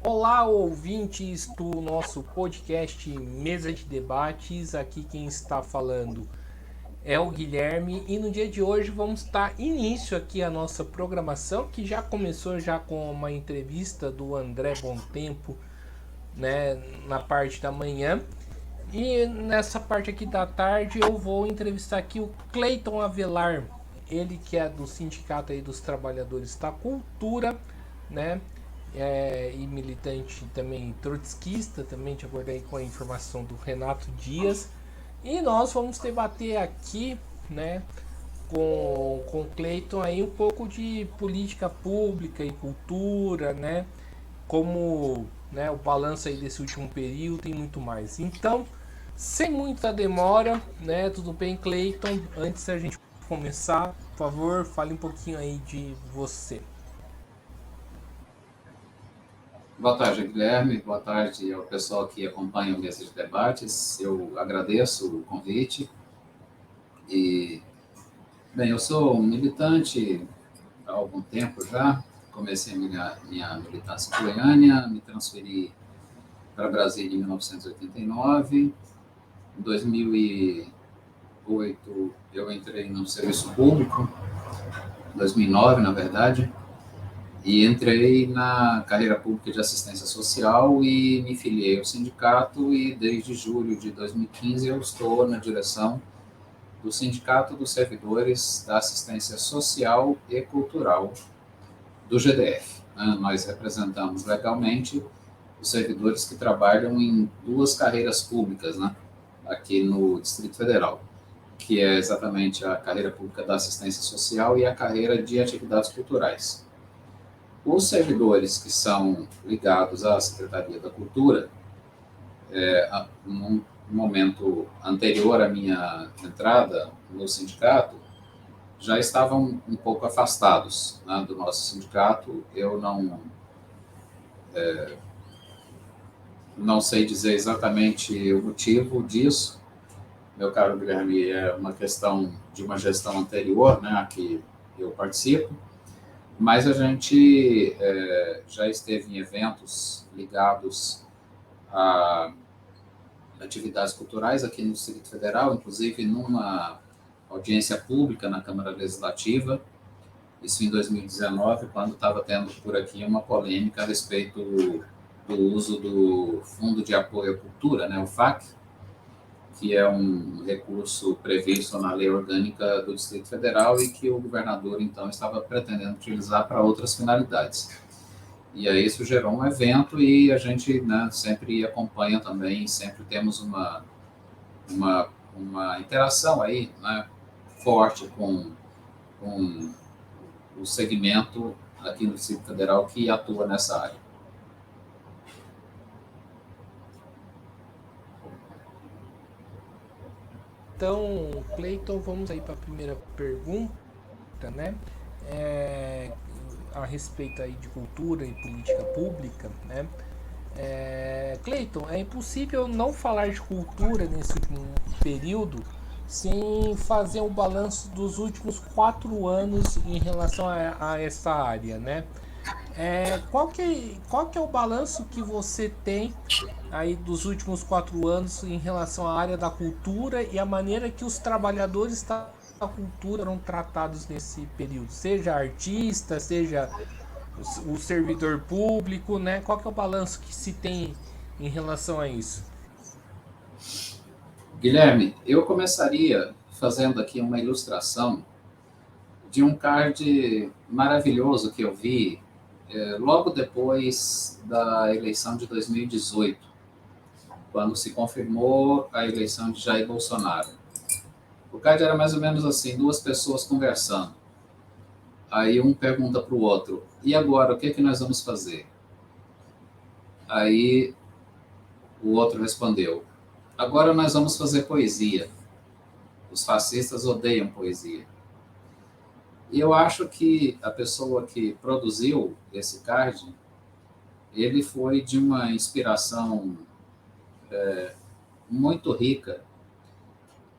Olá, ouvintes do nosso podcast Mesa de Debates. Aqui quem está falando é o Guilherme e no dia de hoje vamos dar início aqui à nossa programação, que já começou já com uma entrevista do André Bontempo, né, na parte da manhã. E nessa parte aqui da tarde eu vou entrevistar aqui o Cleiton Avelar, ele que é do Sindicato aí dos Trabalhadores da Cultura, né? E militante também trotskista, também de acordo aí com a informação do Renato Dias. E nós vamos debater aqui, né, com o Cleiton aí um pouco de política pública e cultura, né? Como, né, o balanço aí desse último período e muito mais. Então, sem muita demora, né? Tudo bem, Cleiton? Antes da gente começar, por favor, fale um pouquinho aí de você. Boa tarde, Guilherme. Boa tarde ao pessoal que acompanha o Mesa de Debates. Eu agradeço o convite. E, bem, eu sou um militante há algum tempo já. Comecei a minha militância em Goiânia, me transferi para Brasília em 1989. Em 2008, eu entrei no serviço público, 2009, na verdade. E entrei na carreira pública de assistência social e me filiei ao sindicato e desde julho de 2015 eu estou na direção do Sindicato dos Servidores da Assistência Social e Cultural do GDF. Nós representamos legalmente os servidores que trabalham em duas carreiras públicas, né, aqui no Distrito Federal, que é exatamente a carreira pública da assistência social e a carreira de atividades culturais. Os servidores que são ligados à Secretaria da Cultura, num momento anterior à minha entrada no sindicato, já estavam um pouco afastados, né, do nosso sindicato. Eu não sei dizer exatamente o motivo disso, meu caro Guilherme, é uma questão de uma gestão anterior, né, a que eu participo, mas a gente já esteve em eventos ligados a atividades culturais aqui no Distrito Federal, inclusive numa audiência pública na Câmara Legislativa, isso em 2019, quando estava tendo por aqui uma polêmica a respeito do uso do Fundo de Apoio à Cultura, né, o FAC, que é um recurso previsto na Lei Orgânica do Distrito Federal e que o governador, então, estava pretendendo utilizar para outras finalidades. E aí isso gerou um evento e a gente, né, sempre acompanha também, sempre temos uma interação aí, né, forte com o segmento aqui no Distrito Federal que atua nessa área. Então, Cleiton, vamos aí para a primeira pergunta, né? É, a respeito aí de cultura e política pública, né? Cleiton, é impossível não falar de cultura nesse último período sem fazer um balanço dos últimos 4 anos em relação a essa área, né? Qual que é o balanço que você tem aí dos últimos 4 anos em relação à área da cultura e a maneira que os trabalhadores da cultura foram tratados nesse período? Seja artista, seja o servidor público, né? Qual que é o balanço que se tem em relação a isso? Guilherme, eu começaria fazendo aqui uma ilustração de um card maravilhoso que eu vi logo depois da eleição de 2018, quando se confirmou a eleição de Jair Bolsonaro. O card era mais ou menos assim, duas pessoas conversando. Aí um pergunta para o outro, e agora, o que é que nós vamos fazer? Aí o outro respondeu, agora nós vamos fazer poesia. Os fascistas odeiam poesia. E eu acho que a pessoa que produziu esse card, ele foi de uma inspiração muito rica,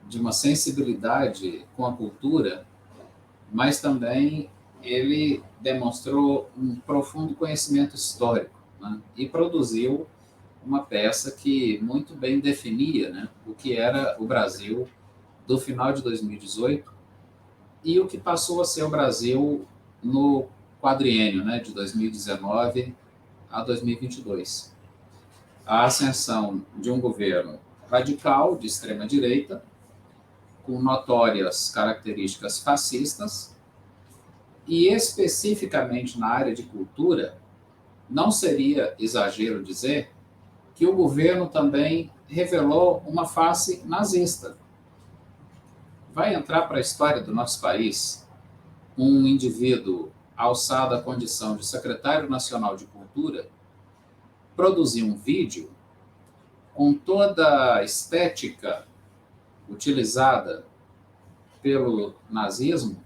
de uma sensibilidade com a cultura, mas também ele demonstrou um profundo conhecimento histórico, né, e produziu uma peça que muito bem definia, né, o que era o Brasil do final de 2018 e o que passou a ser o Brasil no quadriênio, né, de 2019 a 2022. A ascensão de um governo radical de extrema-direita, com notórias características fascistas, e especificamente na área de cultura, não seria exagero dizer que o governo também revelou uma face nazista. Vai entrar para a história do nosso país um indivíduo alçado à condição de secretário nacional de cultura produzir um vídeo com toda a estética utilizada pelo nazismo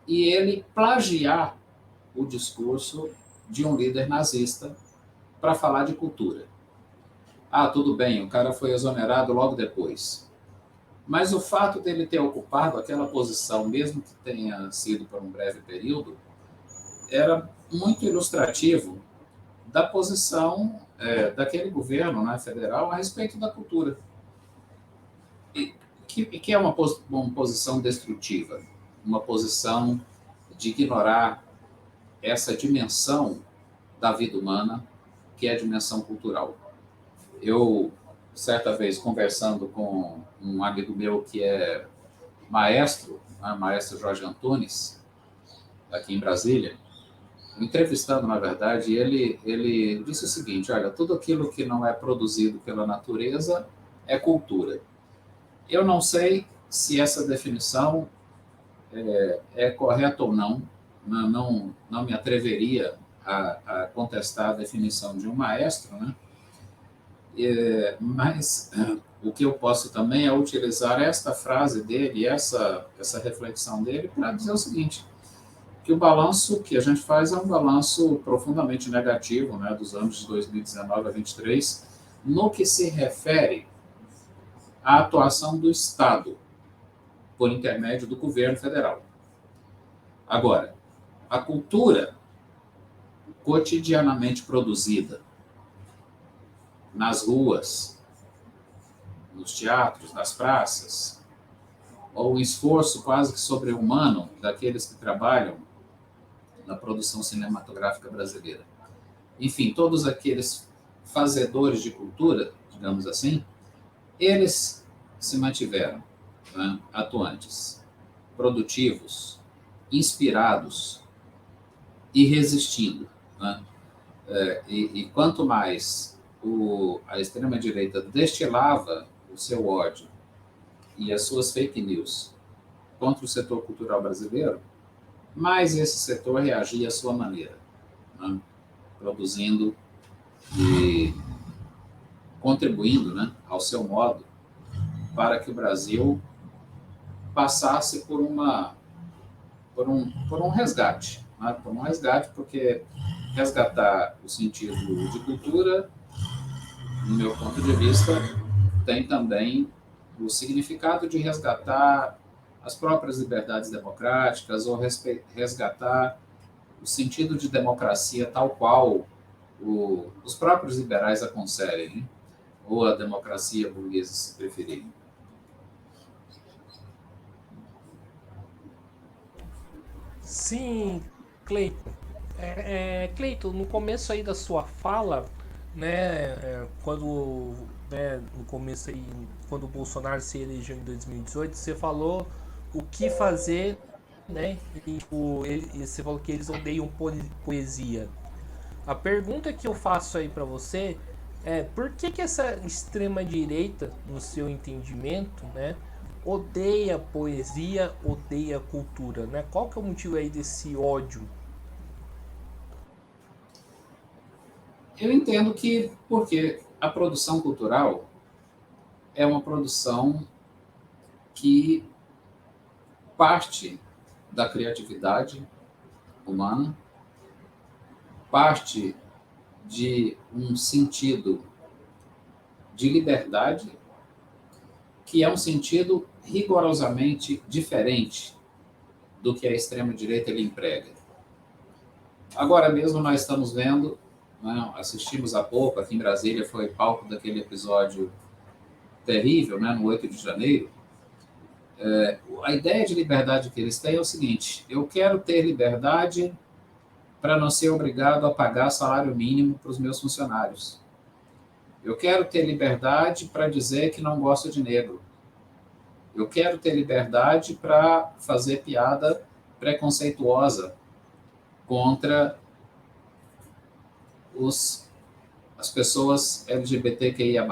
e ele plagiar o discurso de um líder nazista para falar de cultura. Ah, tudo bem, o cara foi exonerado logo depois. Mas o fato dele ter ocupado aquela posição, mesmo que tenha sido por um breve período, era muito ilustrativo da posição daquele governo, né, federal a respeito da cultura. Que é uma posição destrutiva, uma posição de ignorar essa dimensão da vida humana, que é a dimensão cultural. Eu, certa vez, conversando com um amigo meu que é maestro, né, maestro Jorge Antunes, aqui em Brasília, entrevistando, na verdade, ele disse o seguinte: olha, tudo aquilo que não é produzido pela natureza é cultura. Eu não sei se essa definição é correta ou não, não me atreveria a contestar a definição de um maestro, né? Mas o que eu posso também é utilizar esta frase dele, essa reflexão dele, para dizer o seguinte: que o balanço que a gente faz é um balanço profundamente negativo, né, dos anos de 2019 a 2023, no que se refere à atuação do Estado por intermédio do governo federal. Agora, a cultura cotidianamente produzida nas ruas, nos teatros, nas praças, ou um esforço quase que sobre-humano daqueles que trabalham na produção cinematográfica brasileira. Enfim, todos aqueles fazedores de cultura, digamos assim, eles se mantiveram, né, atuantes, produtivos, inspirados e resistindo, né? E quanto mais a extrema-direita destilava o seu ódio e as suas fake news contra o setor cultural brasileiro, mais esse setor reagia à sua maneira, né, produzindo e contribuindo, né, ao seu modo para que o Brasil passasse por um resgate, né, por um resgate, porque resgatar o sentido de cultura, no meu ponto de vista, tem também o significado de resgatar as próprias liberdades democráticas ou resgatar o sentido de democracia tal qual os próprios liberais a concebem, né? Ou a democracia burguesa, se preferirem. Sim, Cleiton. Cleiton, no começo aí da sua fala, né, no começo aí, quando o Bolsonaro se elegeu em 2018, você falou o que fazer, né, e, tipo, você falou que eles odeiam poesia. A pergunta que eu faço aí pra você é por que essa extrema direita, no seu entendimento, né, odeia poesia, odeia cultura, né? Qual que é o motivo aí desse ódio? Eu entendo que porque a produção cultural é uma produção que parte da criatividade humana, parte de um sentido de liberdade, que é um sentido rigorosamente diferente do que a extrema-direita lhe emprega. Agora mesmo nós estamos vendo né? Assistimos há pouco, aqui em Brasília, foi palco daquele episódio terrível, né, no 8 de janeiro. A ideia de liberdade que eles têm é o seguinte: eu quero ter liberdade para não ser obrigado a pagar salário mínimo para os meus funcionários. Eu quero ter liberdade para dizer que não gosto de negro. Eu quero ter liberdade para fazer piada preconceituosa contra as pessoas LGBTQIA+.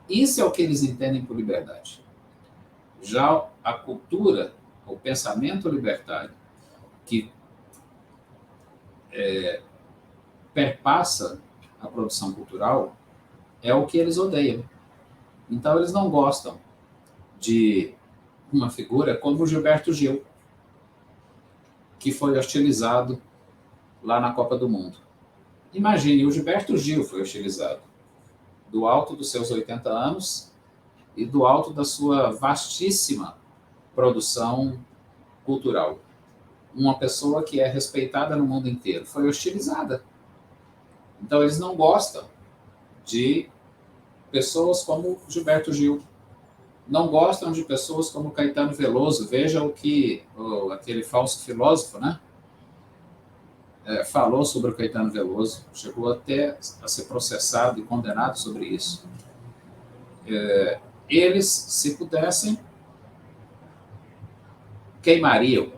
Isso é o que eles entendem por liberdade. Já a cultura, o pensamento libertário, que perpassa a produção cultural, é o que eles odeiam. Então, eles não gostam de uma figura como o Gilberto Gil, que foi hostilizado lá na Copa do Mundo. Imagine, o Gilberto Gil foi hostilizado do alto dos seus 80 anos e do alto da sua vastíssima produção cultural. Uma pessoa que é respeitada no mundo inteiro foi hostilizada. Então, eles não gostam de pessoas como Gilberto Gil. Não gostam de pessoas como Caetano Veloso. Veja o que aquele falso filósofo, né, falou sobre o Caetano Veloso. Chegou até a ser processado e condenado sobre isso. Eles, se pudessem, queimariam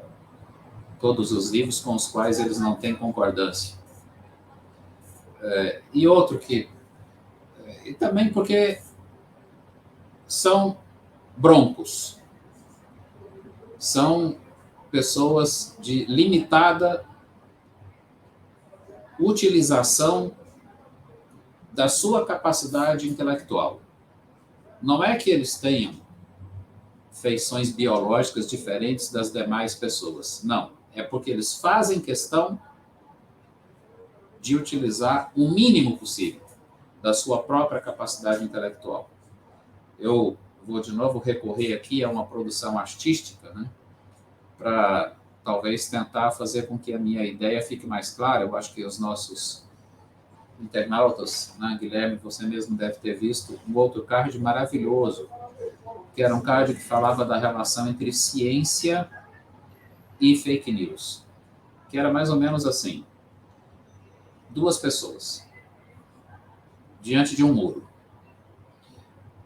todos os livros com os quais eles não têm concordância. E outro que... E também porque são broncos. São pessoas de limitada utilização da sua capacidade intelectual. Não é que eles tenham feições biológicas diferentes das demais pessoas. Não. É porque eles fazem questão de utilizar o mínimo possível da sua própria capacidade intelectual. Eu vou de novo recorrer aqui a uma produção artística, né, para talvez tentar fazer com que a minha ideia fique mais clara. Eu acho que os nossos internautas, né, Guilherme, você mesmo deve ter visto um outro card maravilhoso, que era um card que falava da relação entre ciência e fake news, que era mais ou menos assim: duas pessoas diante de um muro.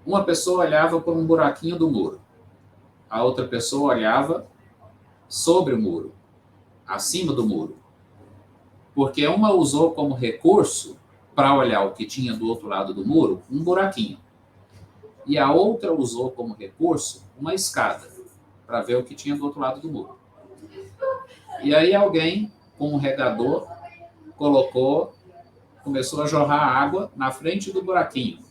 Uma pessoa olhava por um buraquinho do muro, a outra pessoa olhava sobre o muro, acima do muro, porque uma usou como recurso para olhar o que tinha do outro lado do muro, um buraquinho, e a outra usou como recurso uma escada para ver o que tinha do outro lado do muro. E aí alguém com um regador começou a jorrar água na frente do buraquinho.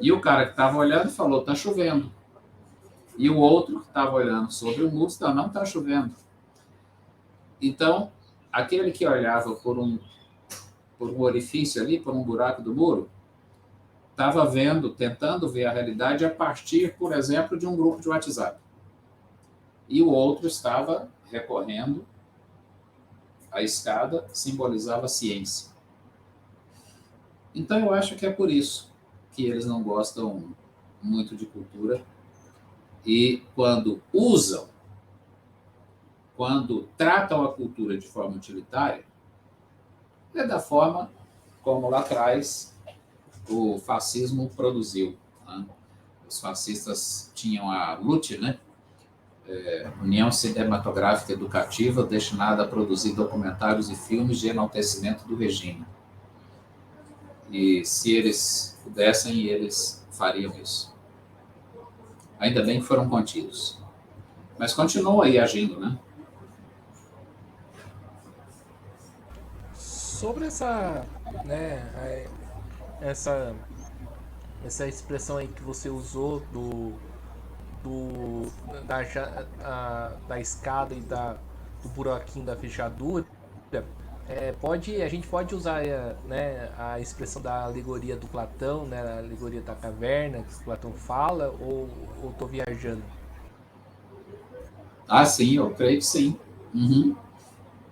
E o cara que estava olhando falou: está chovendo. E o outro que estava olhando sobre o muro disse: não está chovendo. Então, aquele que olhava por um orifício ali, por um buraco do muro, estava tentando ver a realidade a partir, por exemplo, de um grupo de WhatsApp. E o outro estava recorrendo à escada, simbolizava a ciência. Então, eu acho que é por isso que eles não gostam muito de cultura. E quando tratam a cultura de forma utilitária, é da forma como lá atrás o fascismo produziu, né? Os fascistas tinham a LUT, né? União Cinematográfica Educativa, destinada a produzir documentários e filmes de enaltecimento do regime. E se eles pudessem, eles fariam isso. Ainda bem que foram contidos. Mas continuam aí agindo, né? Sobre essa, né, essa expressão aí que você usou da escada e do buraquinho da fechadura, a gente pode usar, né, a expressão da alegoria do Platão, né, a alegoria da caverna que o Platão fala, ou estou viajando? Ah, sim, eu creio que sim. Uhum.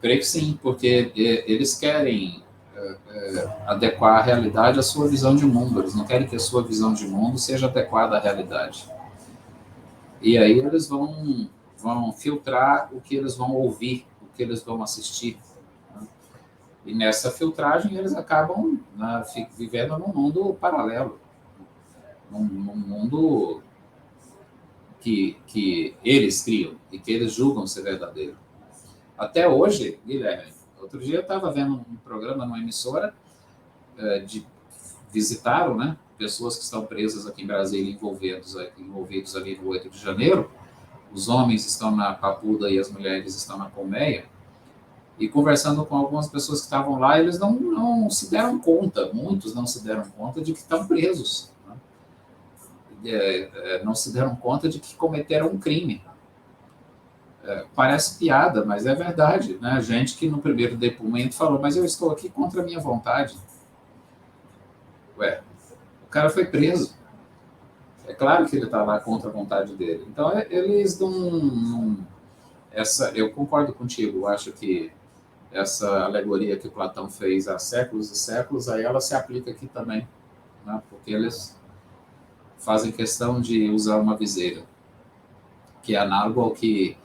Creio que sim, porque eles querem adequar a realidade à sua visão de mundo. Eles não querem que a sua visão de mundo seja adequada à realidade. E aí eles vão filtrar o que eles vão ouvir, o que eles vão assistir. Né? E nessa filtragem eles acabam, né, vivendo num mundo paralelo, num mundo que eles criam e que eles julgam ser verdadeiro. Até hoje, Guilherme, outro dia eu estava vendo um programa numa emissora, visitaram, né, pessoas que estão presas aqui em Brasília, envolvidos ali no 8 de janeiro. Os homens estão na Papuda e as mulheres estão na Colmeia. E conversando com algumas pessoas que estavam lá, eles não se deram conta, muitos não se deram conta de que estão presos. Né? Não se deram conta de que cometeram um crime. Parece piada, mas é verdade. Né? Gente que no primeiro depoimento falou, mas eu estou aqui contra a minha vontade. Ué, o cara foi preso. É claro que ele está lá contra a vontade dele. Então, eles eu concordo contigo, eu acho que essa alegoria que Platão fez há séculos e séculos, aí ela se aplica aqui também, né? Porque eles fazem questão de usar uma viseira, que é análogo ao que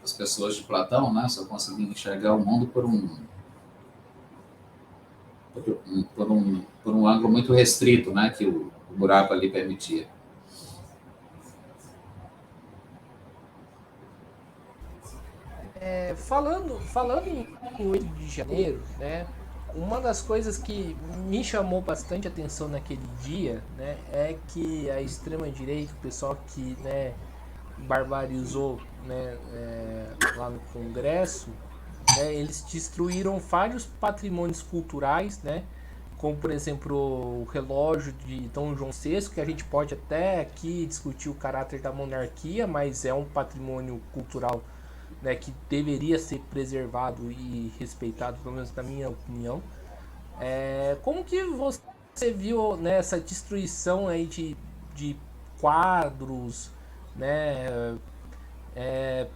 as pessoas de Platão, né, só conseguiam enxergar o mundo por um ângulo muito restrito, né, que o buraco ali permitia. Falando em 8 de janeiro, né, uma das coisas que me chamou bastante atenção naquele dia, né, é que a extrema-direita, o pessoal que, né, barbarizou, né, lá no Congresso, né, eles destruíram vários patrimônios culturais, né, como por exemplo o relógio de Dom João VI, que a gente pode até aqui discutir o caráter da monarquia, mas é um patrimônio cultural, né, que deveria ser preservado e respeitado, pelo menos na minha opinião. Como que você viu, né, essa destruição aí de quadros, né,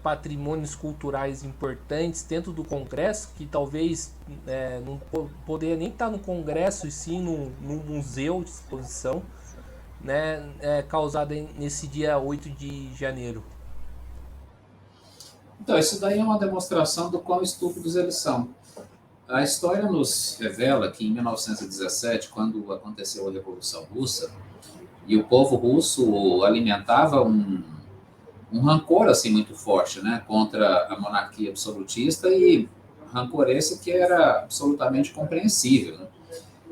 patrimônios culturais importantes dentro do Congresso, que talvez não poderia nem estar no Congresso e sim no museu de exposição, né, causada nesse dia 8 de janeiro? Então, isso daí é uma demonstração do quão estúpidos eles são. A história nos revela que em 1917, quando aconteceu a Revolução Russa, e o povo russo alimentava um rancor assim muito forte, né, contra a monarquia absolutista, e rancor esse que era absolutamente compreensível, né?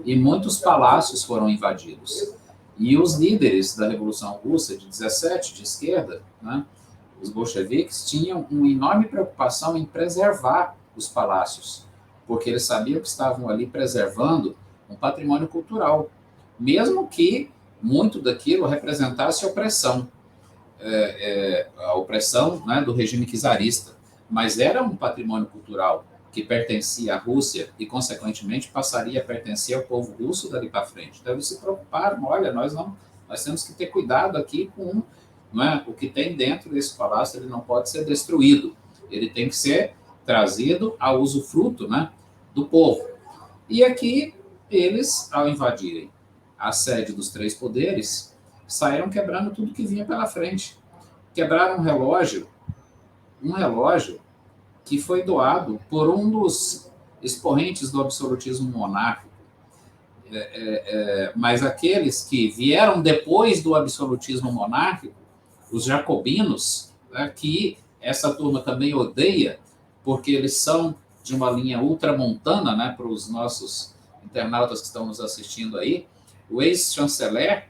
E muitos palácios foram invadidos. E os líderes da Revolução Russa de 17, de esquerda, né, os bolcheviques, tinham uma enorme preocupação em preservar os palácios, porque eles sabiam que estavam ali preservando um patrimônio cultural, mesmo que muito daquilo representasse opressão, a opressão, né, do regime czarista, mas era um patrimônio cultural que pertencia à Rússia e, consequentemente, passaria a pertencer ao povo russo dali para frente. Então, eles se preocuparam, olha, nós temos que ter cuidado aqui com, né, o que tem dentro desse palácio, ele não pode ser destruído, ele tem que ser trazido ao usufruto, né, do povo. E aqui, eles, ao invadirem a sede dos três poderes, saíram quebrando tudo que vinha pela frente. Quebraram um relógio que foi doado por um dos expoentes do absolutismo monárquico. Mas aqueles que vieram depois do absolutismo monárquico, os jacobinos, né, que essa turma também odeia, porque eles são de uma linha ultramontana, né, para os nossos internautas que estão nos assistindo aí, o ex-chanceler,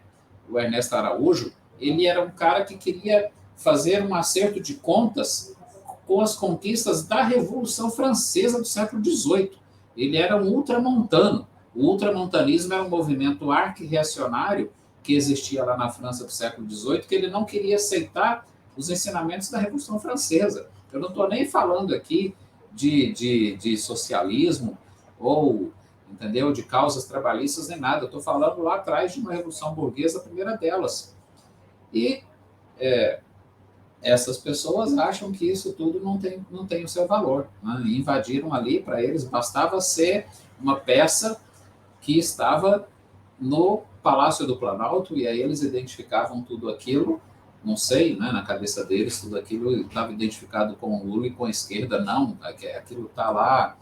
o Ernesto Araújo, ele era um cara que queria fazer um acerto de contas com as conquistas da Revolução Francesa do século XVIII. Ele era um ultramontano. O ultramontanismo era um movimento arqui-reacionário que existia lá na França do século XVIII, que ele não queria aceitar os ensinamentos da Revolução Francesa. Eu não estou nem falando aqui de socialismo ou, entendeu, de causas trabalhistas nem nada. Eu estou falando lá atrás de uma revolução burguesa, a primeira delas. E essas pessoas acham que isso tudo não tem o seu valor, né? Invadiram ali, para eles bastava ser uma peça que estava no Palácio do Planalto, e aí eles identificavam tudo aquilo, não sei, né, na cabeça deles, tudo aquilo estava identificado com o Lula e com a esquerda, não, aquilo está lá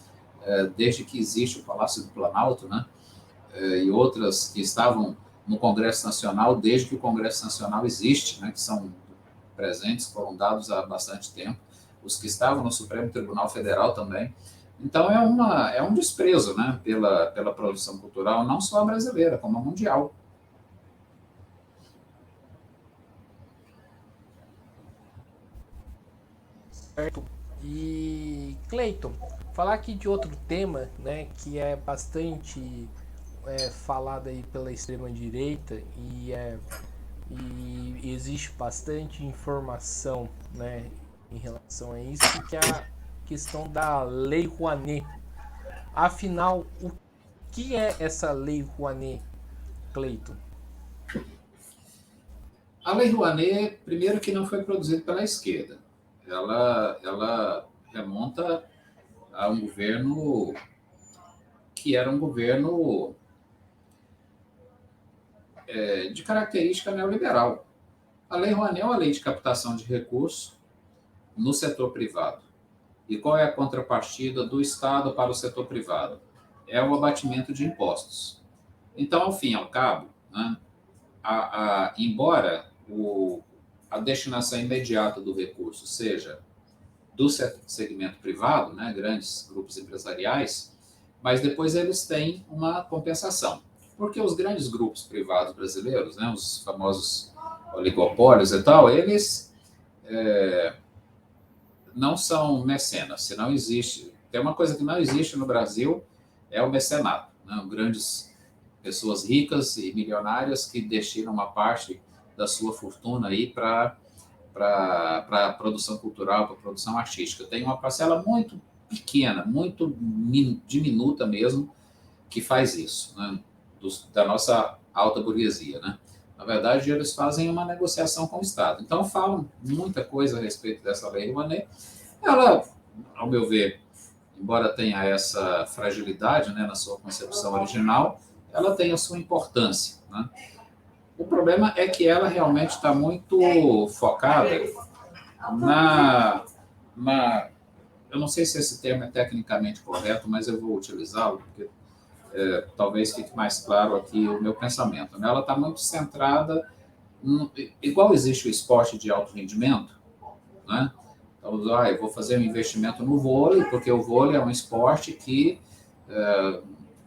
desde que existe o Palácio do Planalto, né, e outras que estavam no Congresso Nacional desde que o Congresso Nacional existe, né, que são presentes, foram dados há bastante tempo, os que estavam no Supremo Tribunal Federal também. Então é um desprezo, né, pela produção cultural, não só a brasileira, como a mundial. Certo. E Cleiton, falar aqui de outro tema, né, que é bastante falado aí pela extrema direita e existe bastante informação, né, em relação a isso, que é a questão da Lei Rouanet. Afinal, o que é essa Lei Rouanet, Cleiton? A Lei Rouanet, primeiro que não foi produzida pela esquerda. Ela remonta a um governo que era um governo de característica neoliberal. A Lei Rouanet é uma lei de captação de recursos no setor privado. E qual é a contrapartida do Estado para o setor privado? É o abatimento de impostos. Então, ao fim e ao cabo, né, embora a destinação imediata do recurso seja do segmento privado, né, grandes grupos empresariais, mas depois eles têm uma compensação. Porque os grandes grupos privados brasileiros, né, os famosos oligopólios e tal, eles não são mecenas. Se não existe, tem uma coisa que não existe no Brasil, é o mecenato, né, grandes pessoas ricas e milionárias que destinam uma parte da sua fortuna aí para a produção cultural, para a produção artística. Tem uma parcela muito pequena, muito diminuta mesmo, que faz isso, né? Da nossa alta burguesia, né? Na verdade, eles fazem uma negociação com o Estado. Então, falam muita coisa a respeito dessa Lei Rouanet. Ela, ao meu ver, embora tenha essa fragilidade, né, na sua concepção original, ela tem a sua importância, né? O problema é que ela realmente está muito focada eu não sei se esse termo é tecnicamente correto, mas eu vou utilizá-lo, porque talvez fique mais claro aqui o meu pensamento, né? Ela está muito centrada, igual existe o esporte de alto rendimento, né? Então, eu vou fazer um investimento no vôlei, porque o vôlei é um esporte que,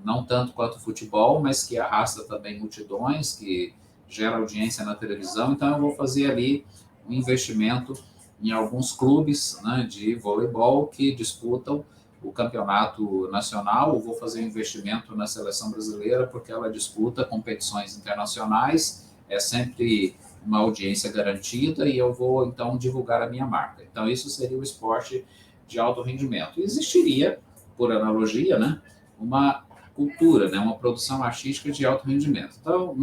não tanto quanto o futebol, mas que arrasta também multidões, que gera audiência na televisão, então eu vou fazer ali um investimento em alguns clubes, né, de voleibol que disputam o campeonato nacional, ou vou fazer um investimento na seleção brasileira porque ela disputa competições internacionais, é sempre uma audiência garantida e eu vou, então, divulgar a minha marca. Então, isso seria o esporte de alto rendimento. E existiria, por analogia, né, uma cultura, né, uma produção artística de alto rendimento. Então,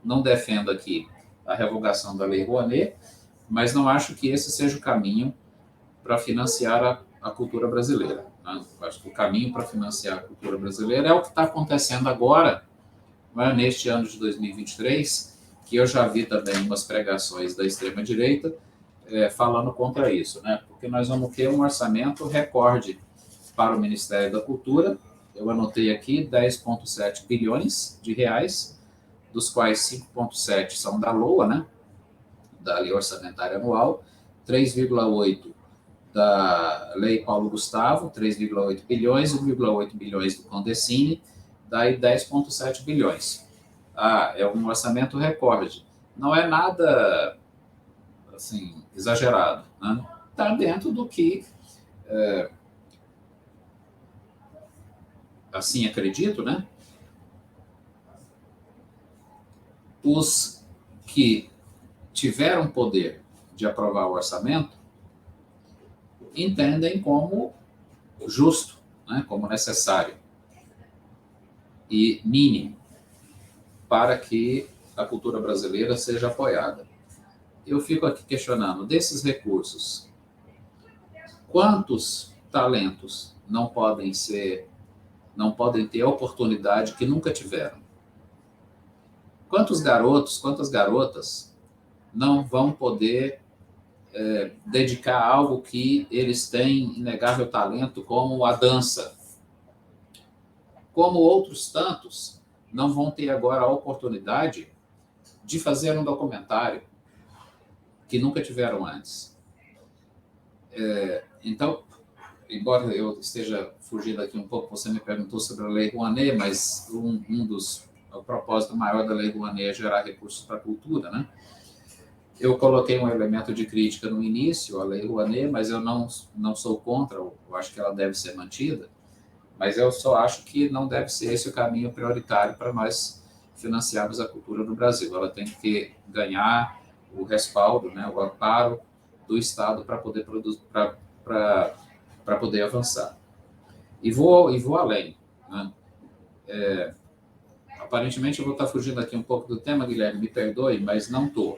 não defendo aqui a revogação da Lei Rouanet, mas não acho que esse seja o caminho para financiar a cultura brasileira, né? Acho que o caminho para financiar a cultura brasileira é o que está acontecendo agora, né, neste ano de 2023, que eu já vi também umas pregações da extrema-direita falando contra isso, né? Porque nós vamos ter um orçamento recorde para o Ministério da Cultura. Eu anotei aqui 10,7 bilhões de reais, dos quais 5,7 são da LOA, né, da Lei Orçamentária Anual, 3,8 da Lei Paulo Gustavo, 3,8 bilhões, 1,8 bilhões do Condecine, daí 10,7 bilhões. É um orçamento recorde. Não é nada assim exagerado, né? Está dentro do que, assim acredito, né? Os que tiveram poder de aprovar o orçamento entendem como justo, né, como necessário e mínimo para que a cultura brasileira seja apoiada. Eu fico aqui questionando, desses recursos, quantos talentos não podem ser não podem ter a oportunidade que nunca tiveram. Quantos garotos, quantas garotas não vão poder dedicar a algo que eles têm inegável talento, como a dança? Como outros tantos não vão ter agora a oportunidade de fazer um documentário que nunca tiveram antes. Então, embora eu esteja fugindo aqui um pouco, você me perguntou sobre a Lei Rouanet, mas o propósito maior da Lei Rouanet é gerar recursos para a cultura, né? Eu coloquei um elemento de crítica no início, a Lei Rouanet, mas eu não sou contra, eu acho que ela deve ser mantida, mas eu só acho que não deve ser esse o caminho prioritário para nós financiarmos a cultura no Brasil. Ela tem que ganhar o respaldo, né, o amparo do Estado para poder produzir, para poder avançar. E vou além, né? Aparentemente eu vou estar fugindo aqui um pouco do tema, Guilherme, me perdoe, mas não estou.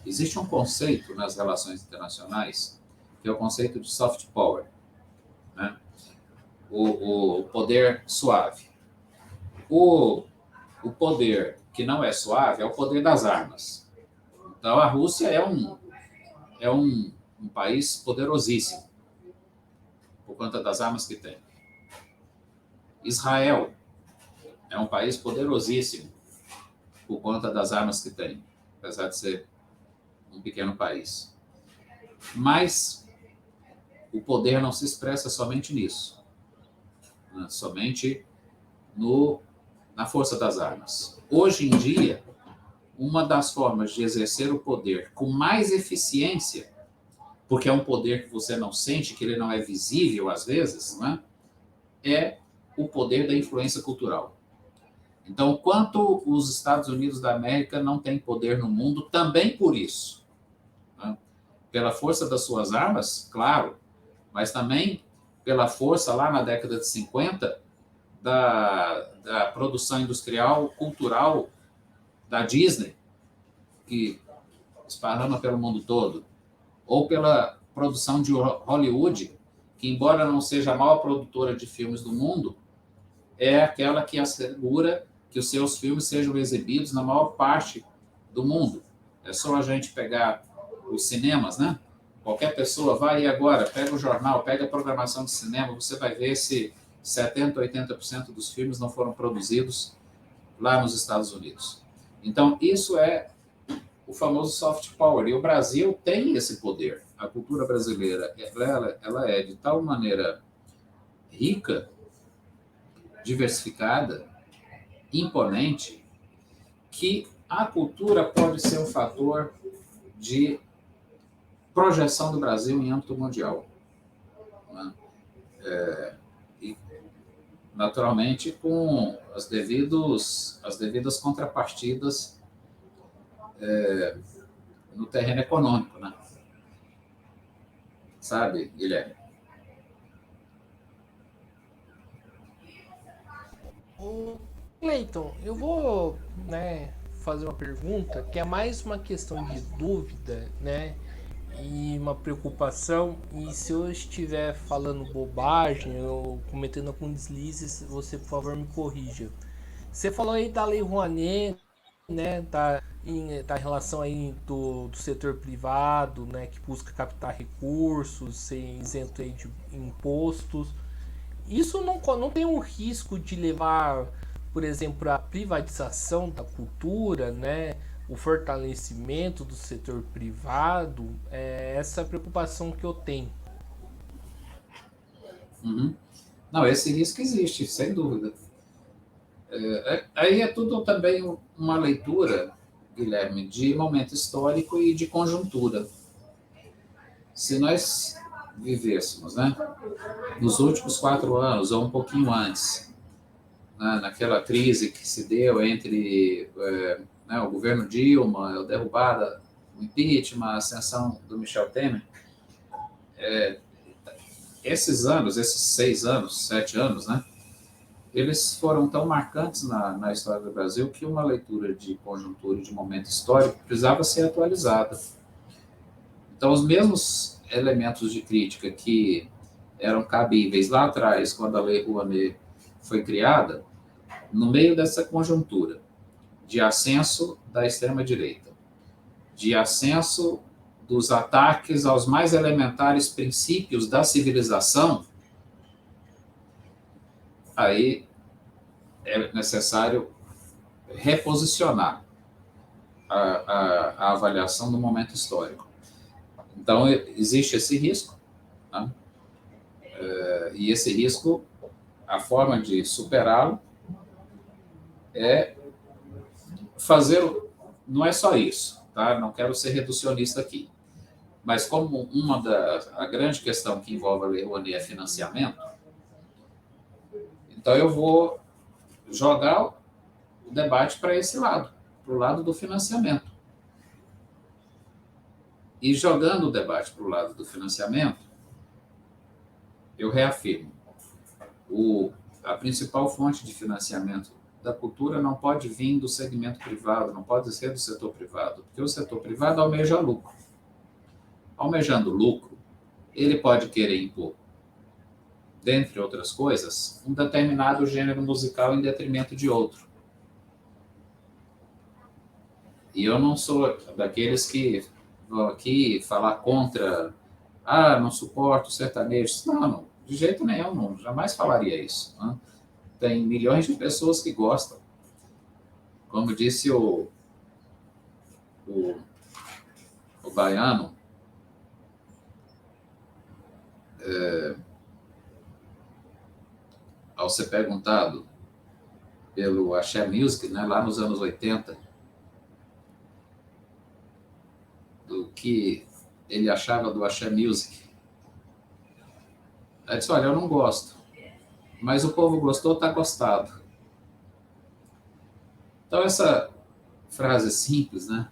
Existe um conceito nas relações internacionais que é o conceito de soft power, né? O poder suave. O poder que não é suave é o poder das armas. Então, a Rússia é um país poderosíssimo, por conta das armas que tem. Israel é um país poderosíssimo, por conta das armas que tem, apesar de ser um pequeno país. Mas o poder não se expressa somente nisso, né? Somente na força das armas. Hoje em dia, uma das formas de exercer o poder com mais eficiência, porque é um poder que você não sente, que ele não é visível às vezes, né? É o poder da influência cultural. Então, quanto os Estados Unidos da América não têm poder no mundo, também por isso, né? Pela força das suas armas, claro, mas também pela força, lá na década de 50, da produção industrial, cultural da Disney, que esparrama pelo mundo todo, ou pela produção de Hollywood, que, embora não seja a maior produtora de filmes do mundo, é aquela que assegura que os seus filmes sejam exibidos na maior parte do mundo. É só a gente pegar os cinemas, né? Qualquer pessoa vai agora, pega o jornal, pega a programação de cinema, você vai ver se 70%, 80% dos filmes não foram produzidos lá nos Estados Unidos. Então, isso é o famoso soft power. E o Brasil tem esse poder. A cultura brasileira, ela é de tal maneira rica, diversificada, imponente, que a cultura pode ser um fator de projeção do Brasil em âmbito mundial, né? E, naturalmente, com as devidas contrapartidas no terreno econômico, né? Sabe, Guilherme? Ô, Cleiton, eu vou, né, fazer uma pergunta que é mais uma questão de dúvida, né, e uma preocupação. E se eu estiver falando bobagem ou cometendo algum deslize, você, por favor, me corrija. Você falou aí da Lei Rouanet, né, da relação aí do setor privado, né, que busca captar recursos, ser isento aí de impostos. Isso não tem um risco de levar, por exemplo, à privatização da cultura, né? O fortalecimento do setor privado? É essa preocupação que eu tenho. Uhum. Não, esse risco existe, sem dúvida. Aí é tudo também uma leitura, Guilherme, de momento histórico e de conjuntura. Se nós vivêssemos, né, nos últimos 4 anos, ou um pouquinho antes, né, naquela crise que se deu entre né, o governo Dilma, a derrubada, o impeachment, a ascensão do Michel Temer, esses anos, esses 6 anos, 7 anos, né, eles foram tão marcantes na história do Brasil que uma leitura de conjuntura e de momento histórico precisava ser atualizada. Então, os mesmos elementos de crítica que eram cabíveis lá atrás, quando a Lei Rouanet foi criada, no meio dessa conjuntura de ascenso da extrema-direita, de ascenso dos ataques aos mais elementares princípios da civilização, aí é necessário reposicionar a avaliação do momento histórico. Então, existe esse risco, né? E esse risco, a forma de superá-lo é fazer, não é só isso, tá? Não quero ser reducionista aqui, mas como a grande questão que envolve a Lei Rouanet é financiamento, então eu vou jogar o debate para esse lado, para o lado do financiamento. E jogando o debate para o lado do financiamento, eu reafirmo, a principal fonte de financiamento da cultura não pode vir do segmento privado, não pode ser do setor privado, porque o setor privado almeja lucro. Almejando lucro, ele pode querer impor, dentre outras coisas, um determinado gênero musical em detrimento de outro. E eu não sou daqueles que vão aqui falar contra, não suporto sertanejos. Não, de jeito nenhum, não, jamais falaria isso, né? Tem milhões de pessoas que gostam. Como disse o Baiano, ao ser perguntado pelo Axé Music, né, lá nos anos 80, do que ele achava do Axé Music. Ele disse, olha, eu não gosto, mas o povo gostou, está gostado. Então, essa frase simples, né,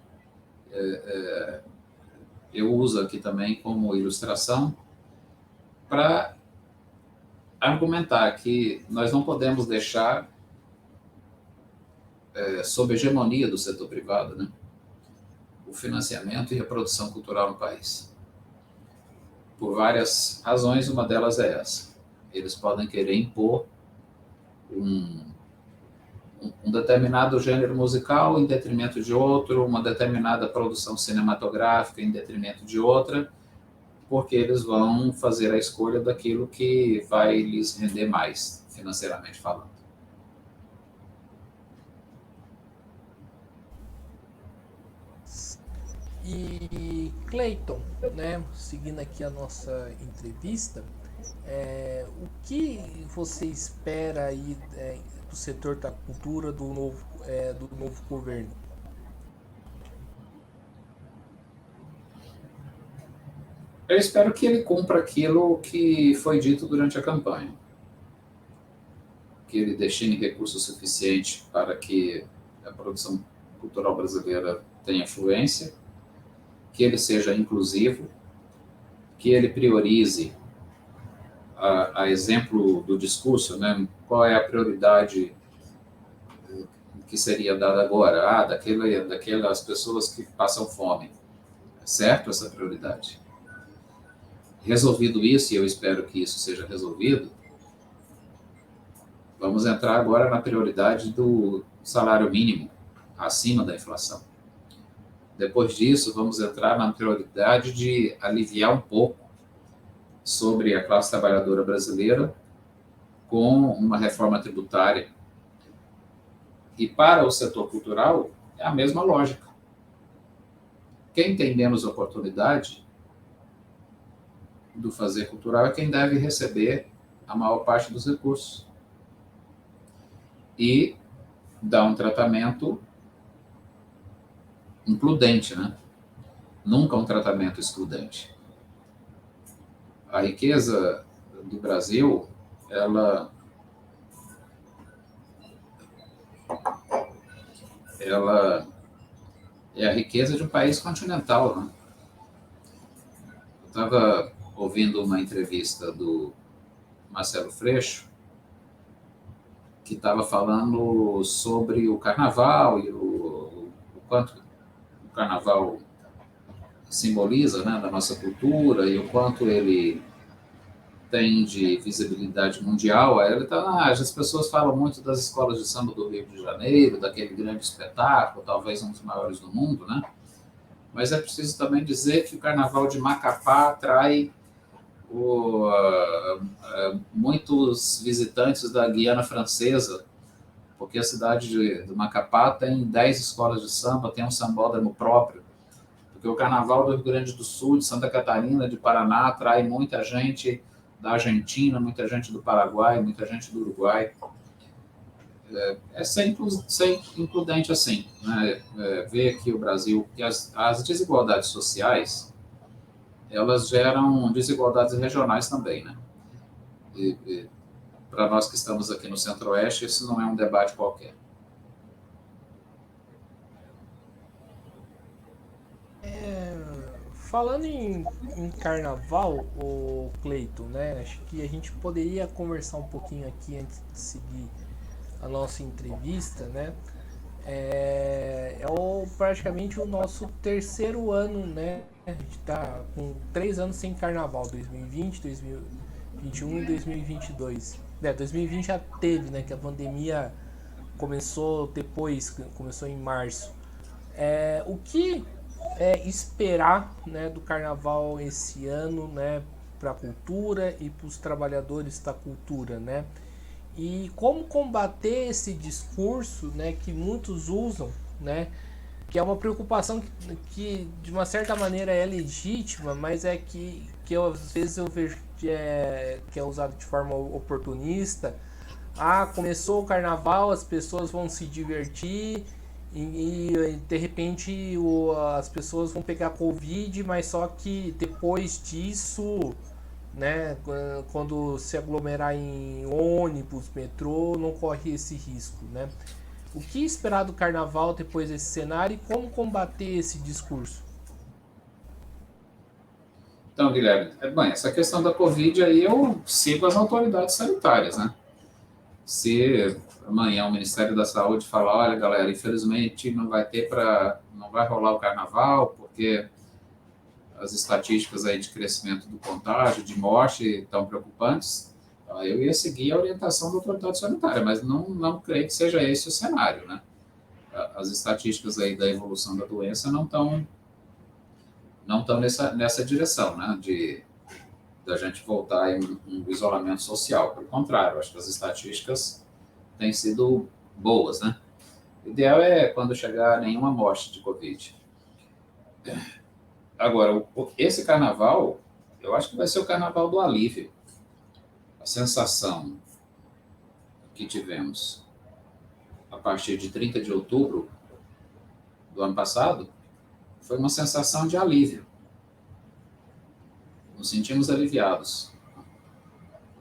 eu uso aqui também como ilustração para argumentar que nós não podemos deixar sob hegemonia do setor privado, né, o financiamento e reprodução cultural no país. Por várias razões, uma delas é essa. Eles podem querer impor um determinado gênero musical em detrimento de outro, uma determinada produção cinematográfica em detrimento de outra, porque eles vão fazer a escolha daquilo que vai lhes render mais, financeiramente falando. E Cleiton, né, seguindo aqui a nossa entrevista, o que você espera aí do setor da cultura do novo governo? Eu espero que ele cumpra aquilo que foi dito durante a campanha, que ele destine recursos suficientes para que a produção cultural brasileira tenha fluência, que ele seja inclusivo, que ele priorize, a exemplo do discurso, né, qual é a prioridade que seria dada agora? Daquelas pessoas que passam fome. Certo essa prioridade? Resolvido isso, e eu espero que isso seja resolvido, vamos entrar agora na prioridade do salário mínimo, acima da inflação. Depois disso, vamos entrar na prioridade de aliviar um pouco sobre a classe trabalhadora brasileira com uma reforma tributária. E para o setor cultural, é a mesma lógica. Quem tem menos oportunidade do fazer cultural é quem deve receber a maior parte dos recursos. E dar um tratamento includente, né? Nunca um tratamento excludente. A riqueza do Brasil, ela é a riqueza de um país continental, né? Eu estava ouvindo uma entrevista do Marcelo Freixo, que estava falando sobre o carnaval e o quanto o carnaval simboliza, né, da nossa cultura e o quanto ele tem de visibilidade mundial, aí ele tá, as pessoas falam muito das escolas de samba do Rio de Janeiro, daquele grande espetáculo, talvez um dos maiores do mundo, né? Mas é preciso também dizer que o Carnaval de Macapá atrai muitos visitantes da Guiana Francesa, porque a cidade de Macapá tem 10 escolas de samba, tem um sambódromo próprio, porque o Carnaval do Rio Grande do Sul, de Santa Catarina, de Paraná, atrai muita gente da Argentina, muita gente do Paraguai, muita gente do Uruguai. Ser includente assim, né? Ver aqui o Brasil, que as desigualdades sociais, elas geram desigualdades regionais também, né? Para nós que estamos aqui no Centro-Oeste, isso não é um debate qualquer. Falando em carnaval, o Cleiton, né? Acho que a gente poderia conversar um pouquinho aqui antes de seguir a nossa entrevista, né? Praticamente o nosso terceiro ano, né? A gente está com 3 anos sem carnaval, 2020, 2021 e 2022. 2020 já teve, né? Que a pandemia começou depois, começou em março. O que esperar, né, do carnaval esse ano, né? Para a cultura e para os trabalhadores da cultura, né? E como combater esse discurso, né, que muitos usam, né, que é uma preocupação que de uma certa maneira é legítima, mas que às vezes eu vejo que é usado de forma oportunista. Começou o carnaval, as pessoas vão se divertir e de repente as pessoas vão pegar Covid, mas só que depois disso, né, quando se aglomerar em ônibus, metrô, não corre esse risco, né? O que esperar do carnaval depois desse cenário e como combater esse discurso? Então, Guilherme, bem, essa questão da Covid aí eu sigo as autoridades sanitárias, né? Se amanhã o Ministério da Saúde falar, olha, galera, infelizmente não vai rolar o carnaval, porque as estatísticas aí de crescimento do contágio, de morte, estão preocupantes, eu ia seguir a orientação da autoridade sanitária, mas não creio que seja esse o cenário, né? As estatísticas aí da evolução da doença não estão nessa direção, né? Da gente voltar em um isolamento social. Pelo contrário, acho que as estatísticas têm sido boas, né? O ideal é quando chegar nenhuma morte de Covid. Agora, esse carnaval, eu acho que vai ser o carnaval do alívio. A sensação que tivemos a partir de 30 de outubro do ano passado foi uma sensação de alívio. Nos sentimos aliviados.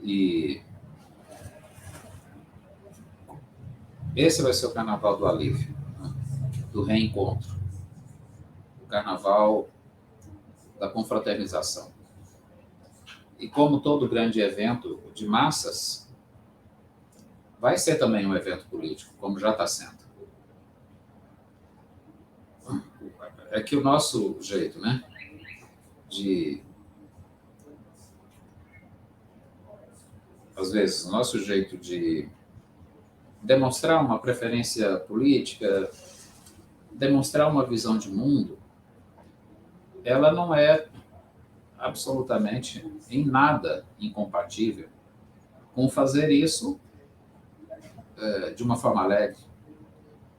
E esse vai ser o carnaval do alívio, né? Do reencontro. O carnaval da confraternização. E como todo grande evento de massas, vai ser também um evento político, como já está sendo. É que o nosso jeito, né, às vezes, o nosso jeito de demonstrar uma preferência política, demonstrar uma visão de mundo, ela não é absolutamente em nada incompatível com fazer isso de uma forma alegre,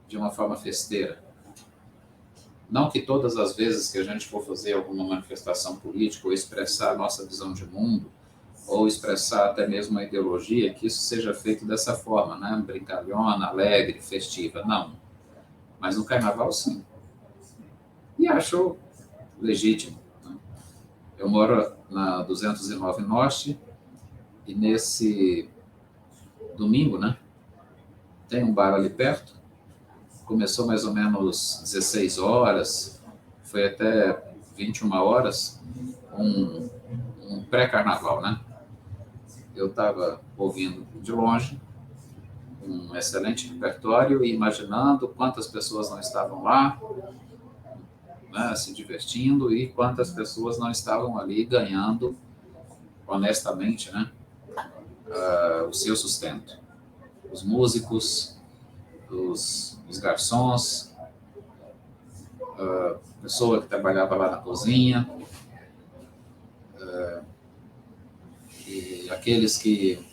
de uma forma festeira. Não que todas as vezes que a gente for fazer alguma manifestação política ou expressar a nossa visão de mundo, ou expressar até mesmo a ideologia, que isso seja feito dessa forma, né? Brincalhona, alegre, festiva. Não. Mas no carnaval, sim. E acho legítimo. Né? Eu moro na 209 Norte e nesse domingo, né, tem um bar ali perto. Começou mais ou menos 16 horas, foi até 21 horas, um pré-carnaval, né? Eu estava ouvindo de longe, um excelente repertório, e imaginando quantas pessoas não estavam lá, né, se divertindo, e quantas pessoas não estavam ali ganhando honestamente, né, o seu sustento. Os músicos, os garçons, a pessoa que trabalhava lá na cozinha, e aqueles que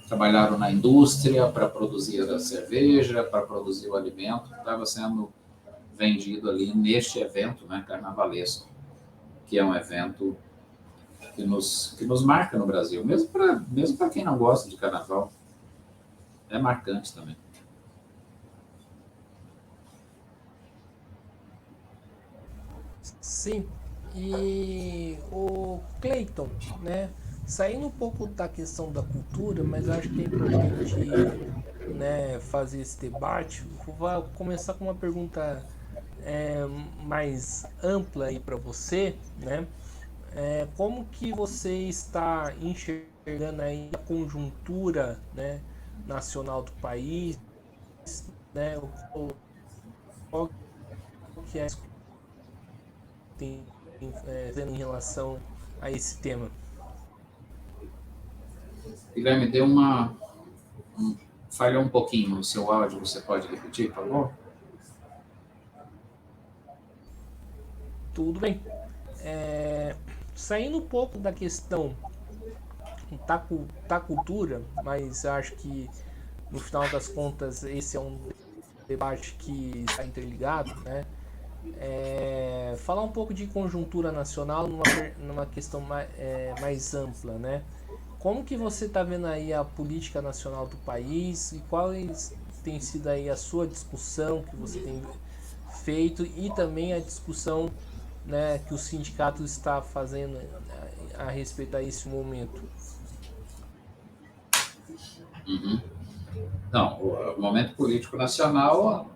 trabalharam na indústria para produzir a cerveja, para produzir o alimento, estava sendo vendido ali neste evento, né, carnavalesco, que é um evento que nos marca no Brasil, mesmo para quem não gosta de carnaval, é marcante também. Sim, e o Clayton, né? Saindo um pouco da questão da cultura, mas acho que é importante, né, fazer esse debate. Vou começar com uma pergunta é, mais ampla aí para você, né? Como que você está enxergando aí a conjuntura, né, nacional do país, né? Qual que é a tem em relação a esse tema? Guilherme, falhou um pouquinho no seu áudio, você pode repetir, por favor? Tudo bem. Saindo um pouco da questão da cultura, mas acho que no final das contas esse é um debate que está interligado, né? Falar um pouco de conjuntura nacional numa questão mais ampla, né? Como que você está vendo aí a política nacional do país e quais tem sido aí a sua discussão que você tem feito e também a discussão, né, que o sindicato está fazendo a respeito a esse momento? Uhum. Não, o momento político nacional,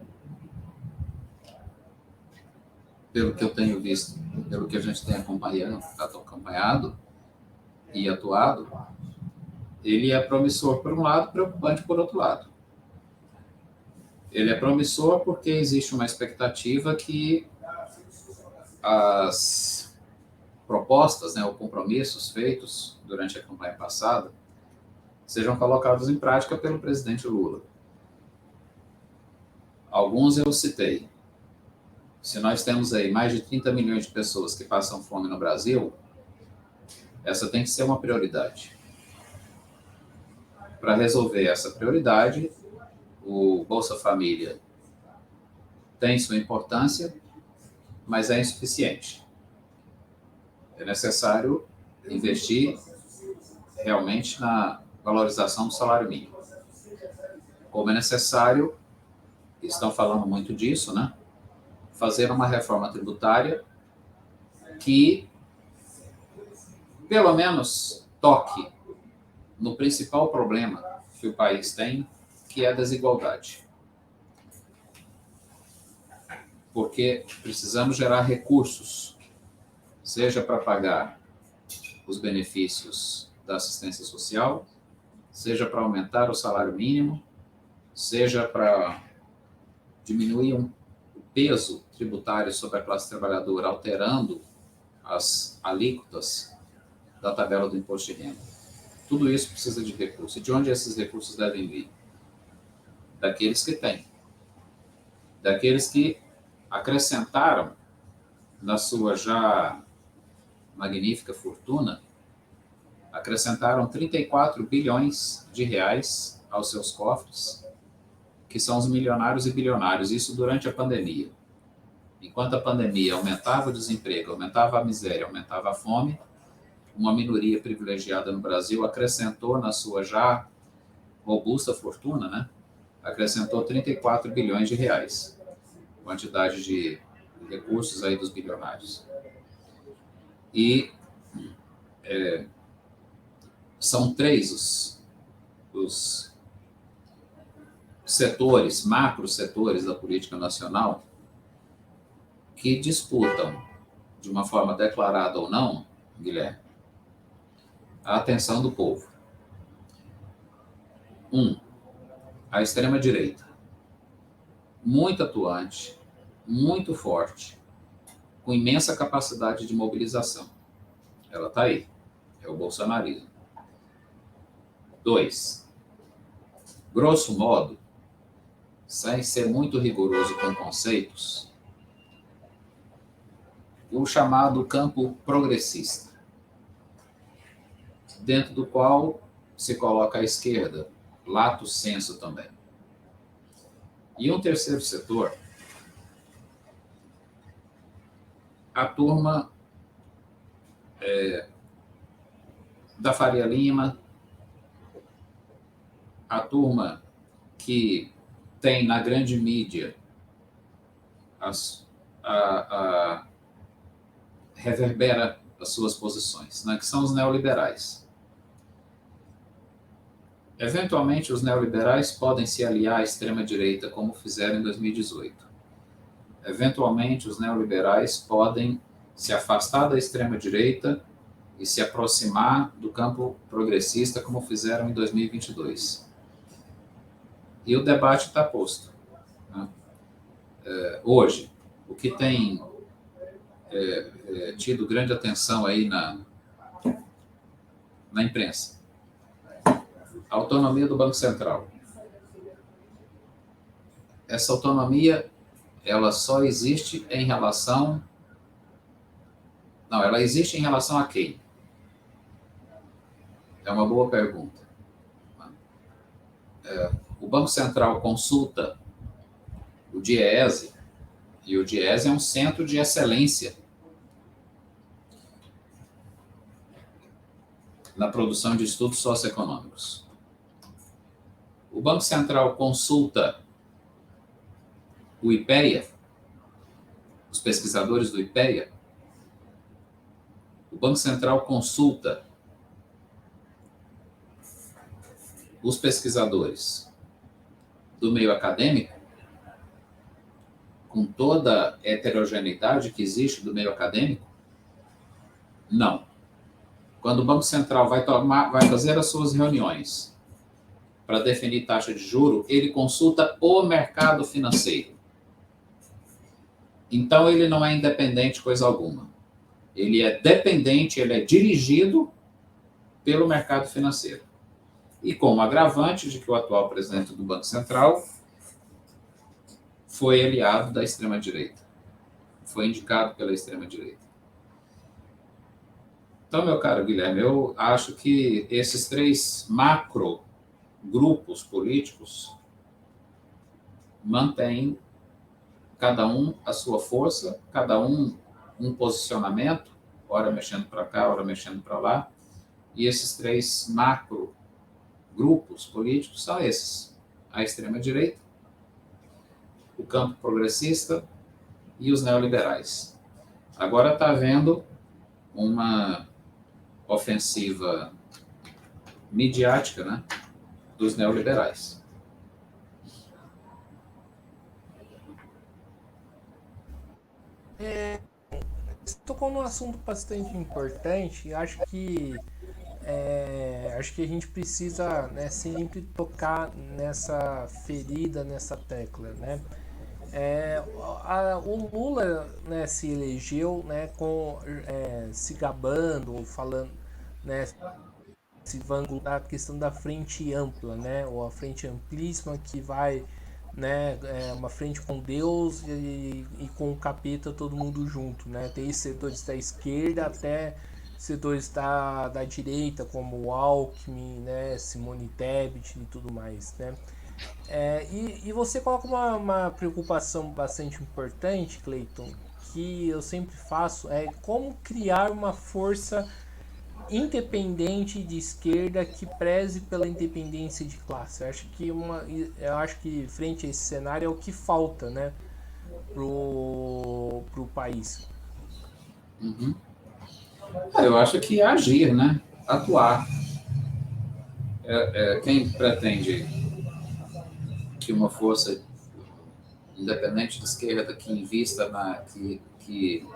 pelo que eu tenho visto, pelo que a gente tem acompanhado e atuado, ele é promissor por um lado, preocupante por outro lado. Ele é promissor porque existe uma expectativa que as propostas, né, ou compromissos feitos durante a campanha passada sejam colocados em prática pelo presidente Lula. Alguns eu citei. Se nós temos aí mais de 30 milhões de pessoas que passam fome no Brasil, essa tem que ser uma prioridade. Para resolver essa prioridade, o Bolsa Família tem sua importância, mas é insuficiente. É necessário investir realmente na valorização do salário mínimo. Como é necessário, estão falando muito disso, né? Fazer uma reforma tributária que, pelo menos, toque no principal problema que o país tem, que é a desigualdade. Porque precisamos gerar recursos, seja para pagar os benefícios da assistência social, seja para aumentar o salário mínimo, seja para diminuir o peso tributário sobre a classe trabalhadora, alterando as alíquotas da tabela do imposto de renda. Tudo isso precisa de recursos. E de onde esses recursos devem vir? Daqueles que têm. Daqueles que acrescentaram na sua já magnífica fortuna, acrescentaram 34 bilhões de reais aos seus cofres, que são os milionários e bilionários, isso durante a pandemia. Enquanto a pandemia aumentava o desemprego, aumentava a miséria, aumentava a fome, uma minoria privilegiada no Brasil acrescentou na sua já robusta fortuna, né? Acrescentou 34 bilhões de reais, quantidade de recursos aí dos bilionários. E são três os setores, macro setores da política nacional que disputam, de uma forma declarada ou não, Guilherme, a atenção do povo. A extrema-direita, muito atuante, muito forte, com imensa capacidade de mobilização. Ela está aí. é o bolsonarismo. 2, grosso modo, sem ser muito rigoroso com conceitos, o chamado campo progressista, dentro do qual se coloca a esquerda, lato sensu também. E um terceiro setor, a turma da Faria Lima, a turma que tem na grande mídia reverbera as suas posições, né, que são os neoliberais. Eventualmente, os neoliberais podem se aliar à extrema-direita, como fizeram em 2018. Eventualmente, os neoliberais podem se afastar da extrema-direita e se aproximar do campo progressista, como fizeram em 2022. E o debate está posto, né? Hoje, o que tem tido grande atenção aí na imprensa, a autonomia do Banco Central. Essa autonomia, ela só existe em relação... Não, ela existe em relação a quem? É uma boa pergunta. O Banco Central consulta o DIEESE, e o DIEESE é um centro de excelência na produção de estudos socioeconômicos. O Banco Central consulta o IPEA, os pesquisadores do IPEA. O Banco Central consulta os pesquisadores do meio acadêmico, com toda a heterogeneidade que existe do meio acadêmico? Não. Quando o Banco Central vai fazer as suas reuniões para definir taxa de juro, ele consulta o mercado financeiro. Então, ele não é independente coisa alguma. Ele é dependente, ele é dirigido pelo mercado financeiro. E com o agravante de que o atual presidente do Banco Central foi aliado da extrema-direita. Foi indicado pela extrema-direita. Então, meu caro Guilherme, eu acho que esses 3 macro grupos políticos mantêm cada um a sua força, cada um posicionamento, ora mexendo para cá, ora mexendo para lá, e esses 3 macro grupos políticos são esses: a extrema-direita, o campo progressista e os neoliberais. Agora está havendo uma ofensiva midiática, né, dos neoliberais. Você tocou num assunto bastante importante. Acho que a gente precisa, né, sempre tocar nessa ferida, nessa tecla, né? O Lula, né, se elegeu, né, se gabando, falando, né, se vangloriando da questão da frente ampla, né, ou a frente amplíssima que vai, né, uma frente com Deus e com o capeta, todo mundo junto, né? Tem setores da esquerda até setores da direita, como o Alckmin, né, Simone Tebet e tudo mais, né? E você coloca uma preocupação bastante importante, Cleiton, que eu sempre faço, é como criar uma força independente de esquerda que preze pela independência de classe. Eu acho que frente a esse cenário é o que falta, né, pro país. Uhum. Eu acho que agir, né? Atuar. Quem pretende que uma força independente de esquerda que invista que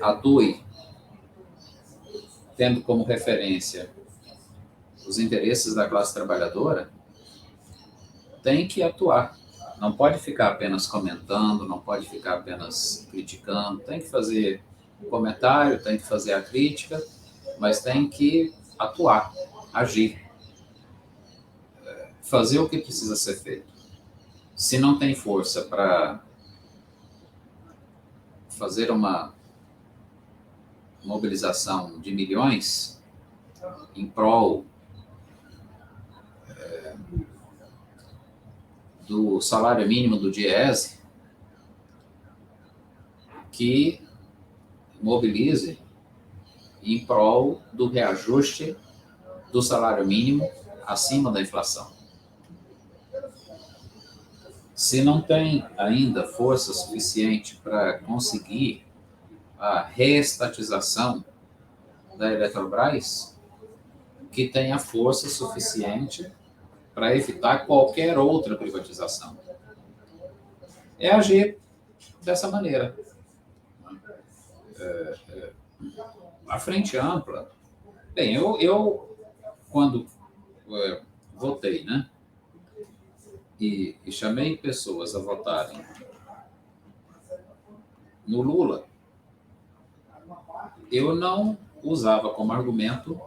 atue tendo como referência os interesses da classe trabalhadora, tem que atuar. Não pode ficar apenas comentando, não pode ficar apenas criticando, tem que fazer o comentário, tem que fazer a crítica, mas tem que atuar, agir, fazer o que precisa ser feito. Se não tem força para fazer uma mobilização de milhões em prol do salário mínimo do DIEESE, que mobilize em prol do reajuste do salário mínimo acima da inflação. Se não tem ainda força suficiente para conseguir a reestatização da Eletrobras, que tenha força suficiente para evitar qualquer outra privatização. É agir dessa maneira. A frente ampla... Bem, eu quando votei, né? E chamei pessoas a votarem no Lula, eu não usava como argumento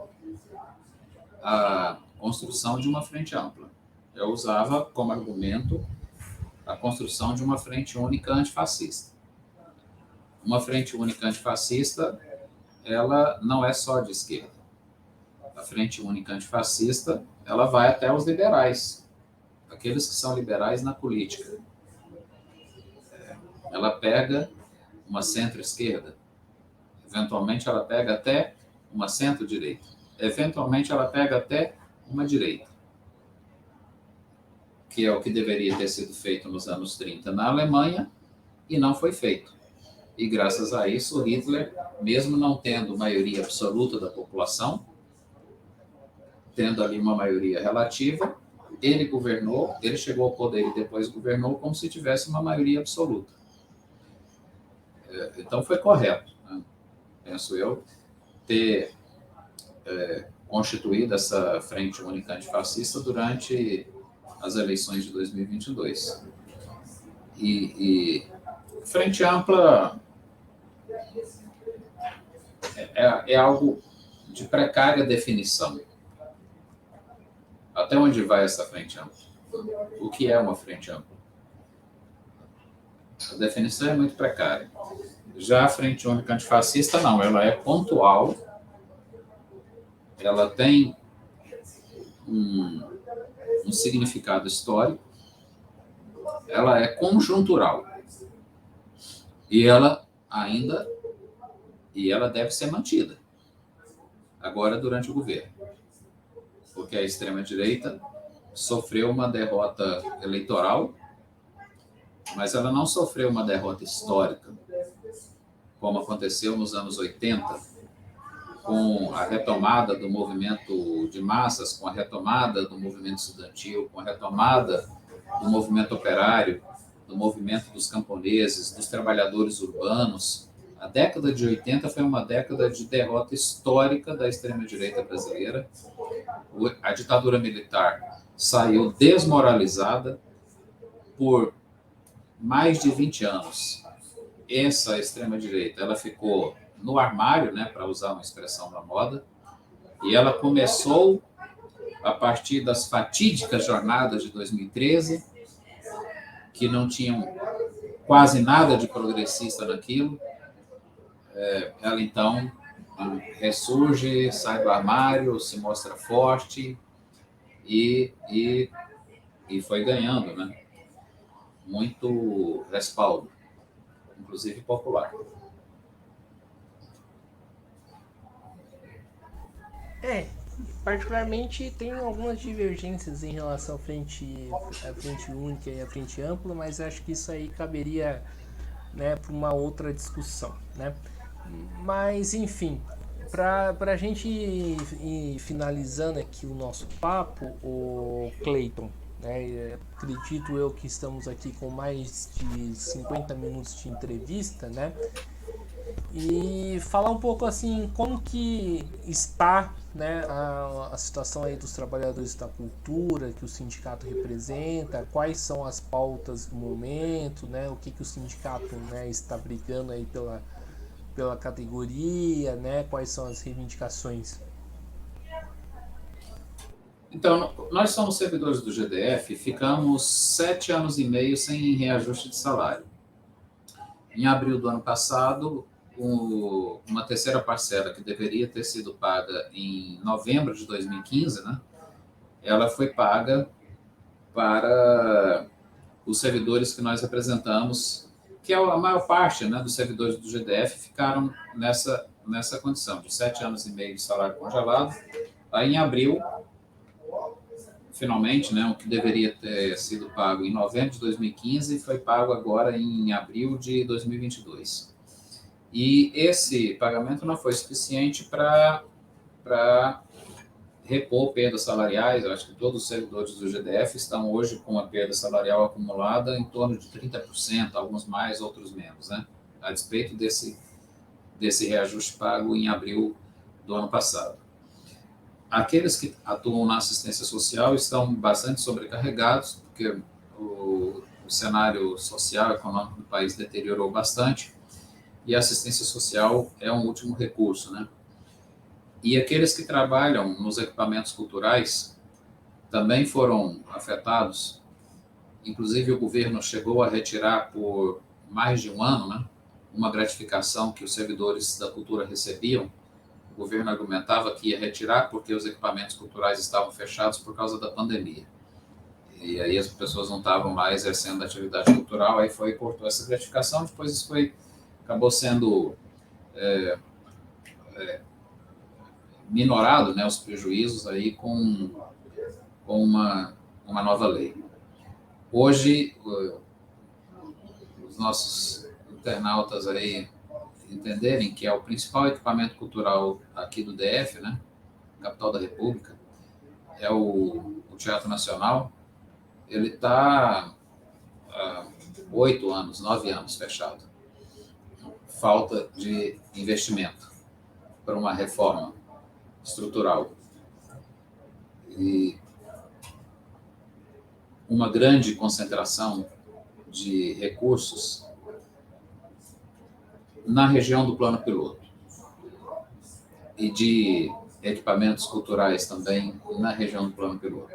a construção de uma frente ampla. Eu usava como argumento a construção de uma frente única antifascista. Uma frente única antifascista, ela não é só de esquerda. A frente única antifascista, ela vai até os liberais, aqueles que são liberais na política. Ela pega uma centro-esquerda, eventualmente ela pega até uma centro-direita, eventualmente ela pega até uma direita, que é o que deveria ter sido feito nos anos 30 na Alemanha e não foi feito. E graças a isso, Hitler, mesmo não tendo maioria absoluta da população, tendo ali uma maioria relativa, ele governou, ele chegou ao poder e depois governou como se tivesse uma maioria absoluta. Então foi correto, né? Penso eu, ter constituído essa frente única antifascista durante as eleições de 2022. E frente ampla é algo de precária definição. Até onde vai essa frente ampla? O que é uma frente ampla? A definição é muito precária. Já a frente única antifascista, não. Ela é pontual, ela tem um significado histórico, ela é conjuntural. E ela deve ser mantida. Agora, durante o governo. Porque a extrema-direita sofreu uma derrota eleitoral, mas ela não sofreu uma derrota histórica, como aconteceu nos anos 80, com a retomada do movimento de massas, com a retomada do movimento estudantil, com a retomada do movimento operário, do movimento dos camponeses, dos trabalhadores urbanos. A década de 80 foi uma década de derrota histórica da extrema-direita brasileira. A ditadura militar saiu desmoralizada por mais de 20 anos. Essa extrema-direita, ela ficou no armário, né, para usar uma expressão da moda, e ela começou a partir das fatídicas jornadas de 2013, que não tinham quase nada de progressista naquilo. Ela, então, ressurge, sai do armário, se mostra forte e foi ganhando, né, muito respaldo, inclusive popular. Particularmente tem algumas divergências em relação à frente única e à frente ampla, mas acho que isso aí caberia, né, para uma outra discussão, né? Mas, enfim, para a gente ir finalizando aqui o nosso papo, o Cleiton, né, acredito eu que estamos aqui com mais de 50 minutos de entrevista, né? E falar um pouco assim, como que está, né, a situação aí dos trabalhadores da cultura, que o sindicato representa, quais são as pautas do momento, né, o que o sindicato, né, está brigando aí pela categoria, né? Quais são as reivindicações? Então, nós somos servidores do GDF, ficamos 7 anos e meio sem reajuste de salário. Em abril do ano passado, uma terceira parcela que deveria ter sido paga em novembro de 2015, né, ela foi paga para os servidores que nós representamos, que é a maior parte, né, dos servidores do GDF ficaram nessa condição, de 7 anos e meio de salário congelado. Aí, em abril, finalmente, né, o que deveria ter sido pago em novembro de 2015 foi pago agora em abril de 2022. E esse pagamento não foi suficiente para repor perdas salariais. Eu acho que todos os servidores do GDF estão hoje com uma perda salarial acumulada em torno de 30%, alguns mais, outros menos, né? A despeito desse reajuste pago em abril do ano passado. Aqueles que atuam na assistência social estão bastante sobrecarregados, porque o cenário social e econômico do país deteriorou bastante, e a assistência social é um último recurso, né? E aqueles que trabalham nos equipamentos culturais também foram afetados. Inclusive, o governo chegou a retirar por mais de um ano, né, uma gratificação que os servidores da cultura recebiam. O governo argumentava que ia retirar porque os equipamentos culturais estavam fechados por causa da pandemia. E aí as pessoas não estavam mais exercendo atividade cultural, aí foi e cortou essa gratificação. Depois isso acabou sendo minorado, né, os prejuízos aí com uma nova lei. Hoje, os nossos internautas aí entenderem que é o principal equipamento cultural aqui do DF, né, capital da República, é o Teatro Nacional. Ele está há 8 anos, 9 anos fechado. Falta de investimento para uma reforma estrutural. E uma grande concentração de recursos na região do plano piloto e de equipamentos culturais também na região do plano piloto,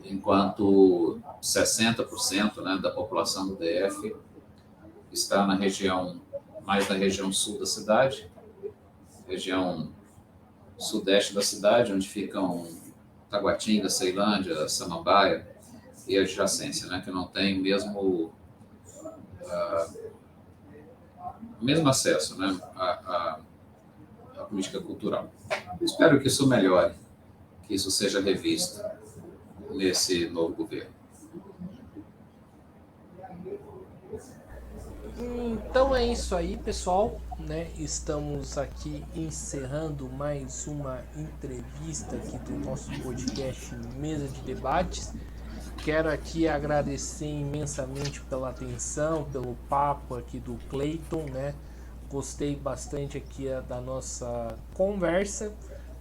enquanto 60%, né, da população do DF está mais na região sul da cidade, região sudeste da cidade, onde ficam Taguatinga, Ceilândia, Samambaia e a adjacência, né, que não tem o mesmo acesso, né, à política cultural. Espero que isso melhore, que isso seja revisto nesse novo governo. Então é isso aí, pessoal, né? Estamos aqui encerrando mais uma entrevista aqui do nosso podcast Mesa de Debates. Quero aqui agradecer imensamente pela atenção, pelo papo aqui do Clayton, né? Gostei bastante aqui da nossa conversa,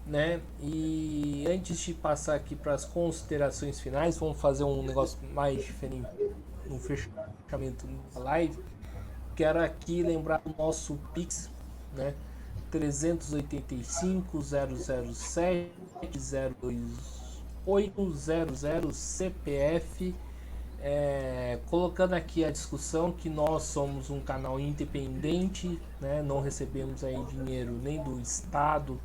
né? E antes de passar aqui para as considerações finais, vamos fazer um negócio mais diferente no fechamento da live. Quero aqui lembrar o nosso Pix, né? 385-007-028-00 CPF. Colocando aqui a discussão que nós somos um canal independente, né? Não recebemos aí dinheiro nem do Estado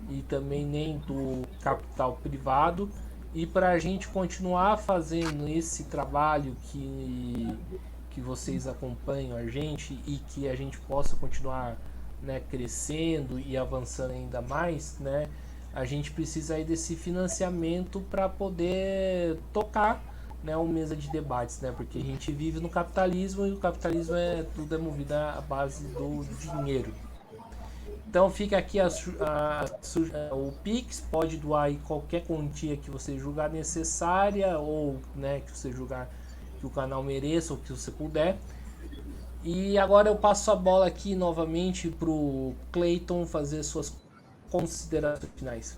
e também nem do capital privado. E para a gente continuar fazendo esse trabalho que vocês acompanham a gente e que a gente possa continuar, né, crescendo e avançando ainda mais, né, a gente precisa aí desse financiamento para poder tocar, né, uma mesa de debates, né, porque a gente vive no capitalismo e o capitalismo tudo é movido à base do dinheiro. Então fica aqui o Pix, pode doar aí qualquer quantia que você julgar necessária ou, né, que você julgar que o canal mereça ou que você puder. E agora eu passo a bola aqui novamente pro Clayton fazer suas considerações finais.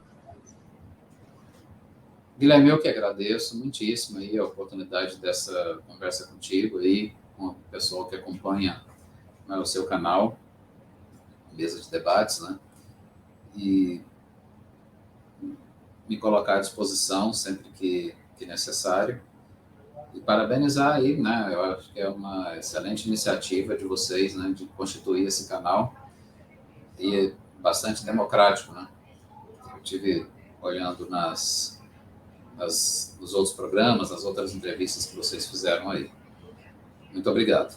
Guilherme, eu que agradeço muitíssimo aí a oportunidade dessa conversa contigo aí, com o pessoal que acompanha, né, o seu canal. mesa de debates, né? E me colocar à disposição sempre que necessário. E parabenizar aí, né? Eu acho que é uma excelente iniciativa de vocês, né? De constituir esse canal. E é bastante democrático, né? Eu tive olhando nos outros programas, nas outras entrevistas que vocês fizeram aí. Muito obrigado.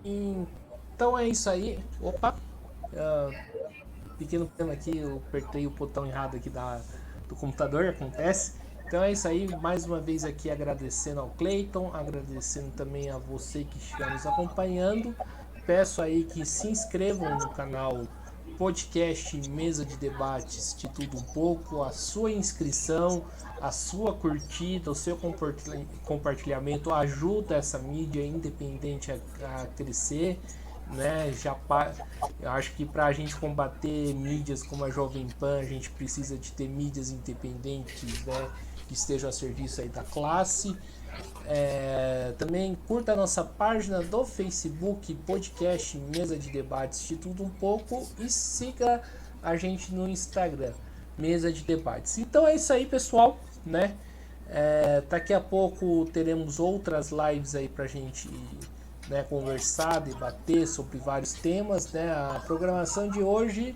Então é isso aí. Opa! Pequeno problema aqui, eu apertei o botão errado aqui do computador, acontece. Então é isso aí, mais uma vez aqui agradecendo ao Cleiton, agradecendo também a você que está nos acompanhando. Peço aí que se inscrevam no canal Podcast Mesa de Debates de Tudo Um Pouco. A sua inscrição, a sua curtida, o seu compartilhamento ajuda essa mídia independente a crescer, né? Eu acho que para a gente combater mídias como a Jovem Pan, a gente precisa de ter mídias independentes, né? Que estejam a serviço aí da classe. Também curta a nossa página do Facebook, Podcast Mesa de Debates de Tudo Um Pouco, e siga a gente no Instagram, Mesa de Debates. Então é isso aí, pessoal, né? Daqui a pouco teremos outras lives aí pra gente, né, conversar, debater sobre vários temas, né? A programação de hoje,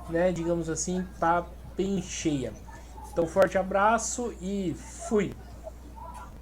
né, digamos assim, tá bem cheia. Então forte abraço e fui!